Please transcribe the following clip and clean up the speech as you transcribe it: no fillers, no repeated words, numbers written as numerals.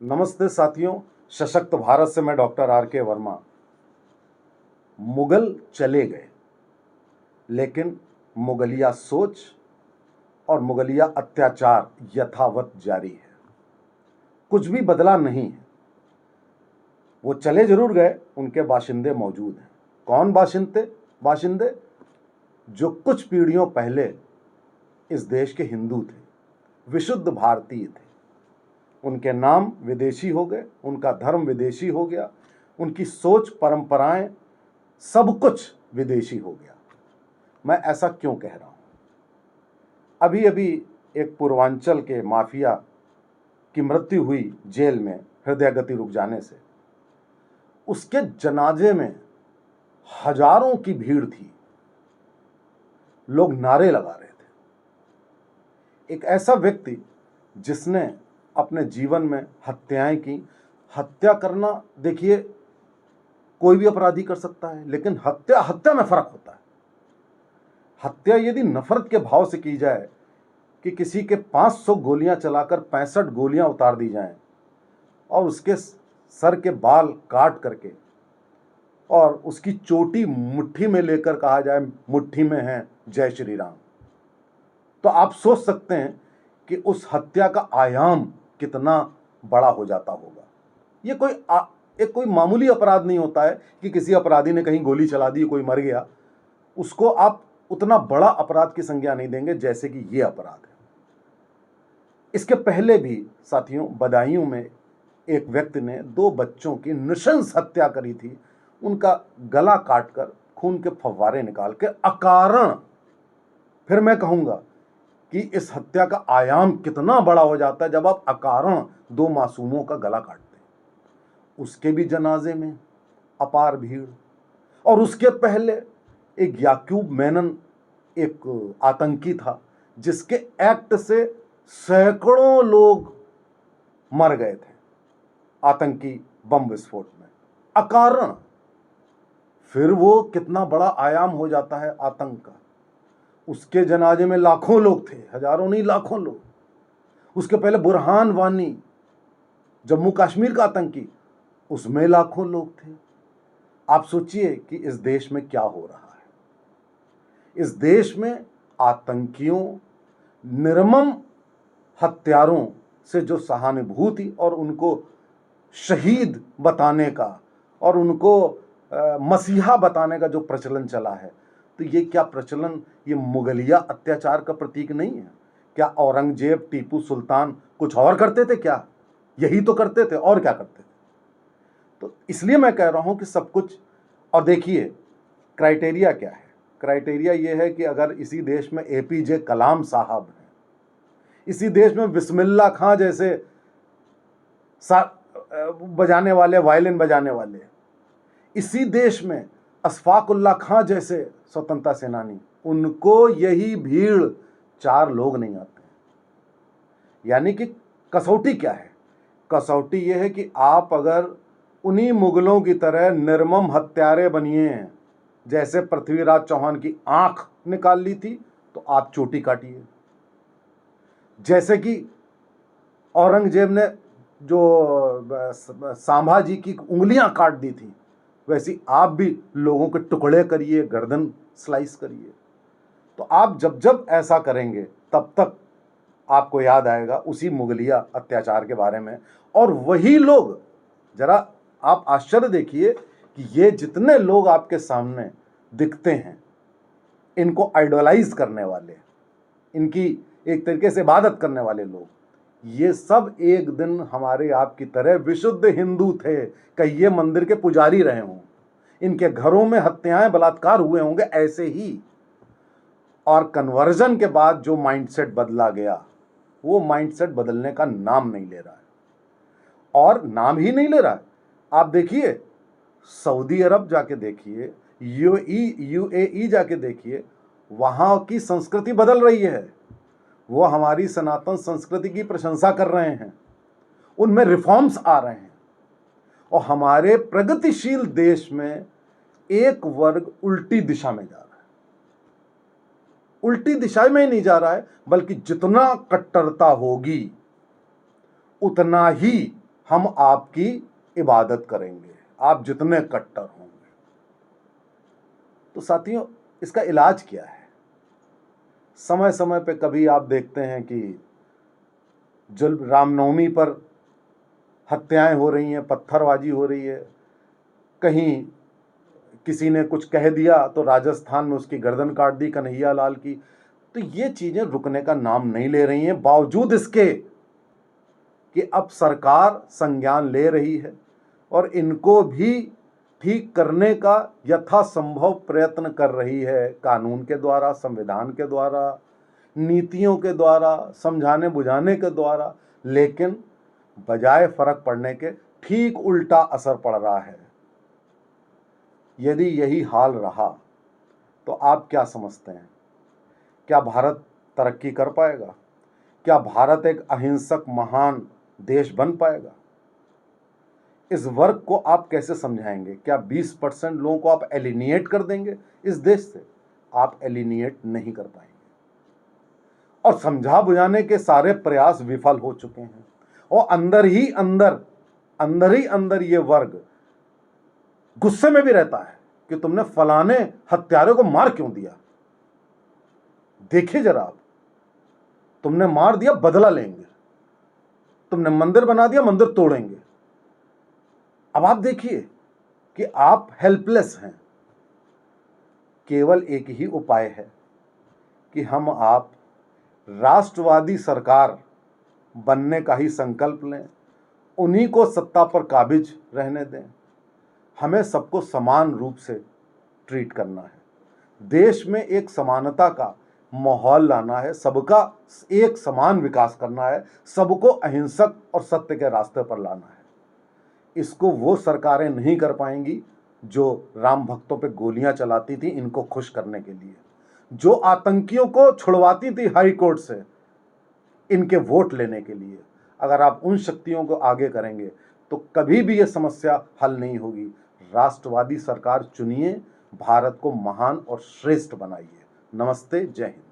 नमस्ते साथियों, सशक्त भारत से मैं डॉक्टर आर के वर्मा। मुगल चले गए, लेकिन मुगलिया सोच और मुगलिया अत्याचार यथावत जारी है। कुछ भी बदला नहीं है। वो चले जरूर गए, उनके बाशिंदे मौजूद हैं। कौन बाशिंदे? जो कुछ पीढ़ियों पहले इस देश के हिंदू थे, विशुद्ध भारतीय थे। उनके नाम विदेशी हो गए, उनका धर्म विदेशी हो गया, उनकी सोच, परंपराएं, सब कुछ विदेशी हो गया। मैं ऐसा क्यों कह रहा हूं? अभी अभी एक पूर्वांचल के माफिया की मृत्यु हुई जेल में हृदय गति रुक जाने से। उसके जनाजे में हजारों की भीड़ थी, लोग नारे लगा रहे थे। एक ऐसा व्यक्ति जिसने अपने जीवन में हत्याएं की। हत्या करना, देखिए, कोई भी अपराधी कर सकता है, लेकिन हत्या में फर्क होता है। हत्या यदि नफरत के भाव से की जाए कि किसी के 500 गोलियां चलाकर 65 गोलियां उतार दी जाएं और उसके सर के बाल काट करके और उसकी चोटी मुट्ठी में लेकर कहा जाए, मुट्ठी में है जय श्री राम, तो आप सोच सकते हैं कि उस हत्या का आयाम कितना बड़ा हो जाता होगा। ये कोई मामूली अपराध नहीं होता है कि किसी अपराधी ने कहीं गोली चला दी, कोई मर गया, उसको आप उतना बड़ा अपराध की संज्ञा नहीं देंगे जैसे कि ये अपराध है। इसके पहले भी साथियों, बदायूं में एक व्यक्ति ने 2 बच्चों की नृशंस हत्या करी थी। उनका गला काटकर खून के फव्वारे निकाल के अकारण। फिर मैं कहूंगा कि इस हत्या का आयाम कितना बड़ा हो जाता है जब आप अकारण 2 मासूमों का गला काटते हैं। उसके भी जनाजे में अपार भीड़। और उसके पहले एक याकूब मेनन, एक आतंकी था, जिसके एक्ट से सैकड़ों लोग मर गए थे आतंकी बम विस्फोट में, अकारण। फिर वो कितना बड़ा आयाम हो जाता है आतंक का। उसके जनाजे में लाखों लोग थे, हजारों नहीं, लाखों लोग। उसके पहले बुरहान वानी, जम्मू कश्मीर का आतंकी, उसमें लाखों लोग थे। आप सोचिए कि इस देश में क्या हो रहा है। इस देश में आतंकियों, निर्मम हत्यारों से जो सहानुभूति और उनको शहीद बताने का और उनको मसीहा बताने का जो प्रचलन चला है, तो ये क्या प्रचलन, ये मुगलिया अत्याचार का प्रतीक नहीं है क्या? औरंगजेब, टीपू सुल्तान कुछ और करते थे क्या? यही तो करते थे, और क्या करते थे? तो इसलिए मैं कह रहा हूं कि सब कुछ। और देखिए, क्राइटेरिया क्या है? क्राइटेरिया ये है कि अगर इसी देश में एपीजे कलाम साहब हैं, इसी देश में बिस्मिल्लाह खां जैसे बजाने वाले, वायलिन बजाने वाले, इसी देश में अशफाक उल्लाह खां जैसे स्वतंत्रता सेनानी, उनको यही भीड़ 4 लोग नहीं आते हैं। यानी कि कसौटी क्या है? कसौटी यह है कि आप अगर उन्हीं मुगलों की तरह निर्मम हत्यारे बनिए हैं, जैसे पृथ्वीराज चौहान की आंख निकाल ली थी, तो आप चोटी काटिए। जैसे कि औरंगजेब ने जो संभाजी की उंगलियां काट दी थी, वैसी आप भी लोगों के टुकड़े करिए, गर्दन स्लाइस करिए। तो आप जब जब ऐसा करेंगे, तब तक आपको याद आएगा उसी मुगलिया अत्याचार के बारे में। और वही लोग, जरा आप आश्चर्य देखिए कि ये जितने लोग आपके सामने दिखते हैं, इनको आइडलाइज करने वाले, इनकी एक तरीके से इबादत करने वाले लोग, ये सब एक दिन हमारे आपकी तरह विशुद्ध हिंदू थे। कहिए मंदिर के पुजारी रहे हों, इनके घरों में हत्याएं, बलात्कार हुए होंगे ऐसे ही। और कन्वर्जन के बाद जो माइंडसेट बदला गया, वो माइंडसेट बदलने का नाम नहीं ले रहा है। और नाम ही नहीं ले रहा है। आप देखिए, सऊदी अरब जाके देखिए, यूएई जाके देखिए, वहां की संस्कृति बदल रही है। वो हमारी सनातन संस्कृति की प्रशंसा कर रहे हैं, उनमें रिफॉर्म्स आ रहे हैं। और हमारे प्रगतिशील देश में एक वर्ग उल्टी दिशा में जा रहा है। उल्टी दिशा में ही नहीं जा रहा है, बल्कि जितना कट्टरता होगी, उतना ही हम आपकी इबादत करेंगे, आप जितने कट्टर होंगे। तो साथियों, इसका इलाज क्या है? समय समय पे कभी आप देखते हैं कि जो रामनवमी पर हत्याएं हो रही हैं, पत्थरबाजी हो रही है, कहीं किसी ने कुछ कह दिया तो राजस्थान में उसकी गर्दन काट दी कन्हैया लाल की। तो ये चीजें रुकने का नाम नहीं ले रही हैं, बावजूद इसके कि अब सरकार संज्ञान ले रही है और इनको भी ठीक करने का यथासंभव प्रयत्न कर रही है, कानून के द्वारा, संविधान के द्वारा, नीतियों के द्वारा, समझाने बुझाने के द्वारा। लेकिन बजाय फर्क पड़ने के ठीक उल्टा असर पड़ रहा है। यदि यही हाल रहा तो आप क्या समझते हैं, क्या भारत तरक्की कर पाएगा? क्या भारत एक अहिंसक महान देश बन पाएगा? इस वर्ग को आप कैसे समझाएंगे? क्या 20% लोगों को आप एलिनिएट कर देंगे इस देश से? आप एलिनिएट नहीं कर पाएंगे। और समझा बुझाने के सारे प्रयास विफल हो चुके हैं और अंदर ही अंदर ये वर्ग गुस्से में भी रहता है कि तुमने फलाने हत्यारे को मार क्यों दिया। देखिए जरा, आप तुमने मार दिया, बदला लेंगे। तुमने मंदिर बना दिया, मंदिर तोड़ेंगे। अब आप देखिए कि आप हेल्पलेस हैं। केवल एक ही उपाय है कि हम आप राष्ट्रवादी सरकार बनने का ही संकल्प लें, उन्हीं को सत्ता पर काबिज रहने दें। हमें सबको समान रूप से ट्रीट करना है, देश में एक समानता का माहौल लाना है, सबका एक समान विकास करना है, सबको अहिंसक और सत्य के रास्ते पर लाना है। इसको वो सरकारें नहीं कर पाएंगी जो राम भक्तों पे गोलियां चलाती थी इनको खुश करने के लिए, जो आतंकियों को छुड़वाती थी हाई कोर्ट से इनके वोट लेने के लिए। अगर आप उन शक्तियों को आगे करेंगे तो कभी भी ये समस्या हल नहीं होगी। राष्ट्रवादी सरकार चुनिए, भारत को महान और श्रेष्ठ बनाइए। नमस्ते, जय हिंद।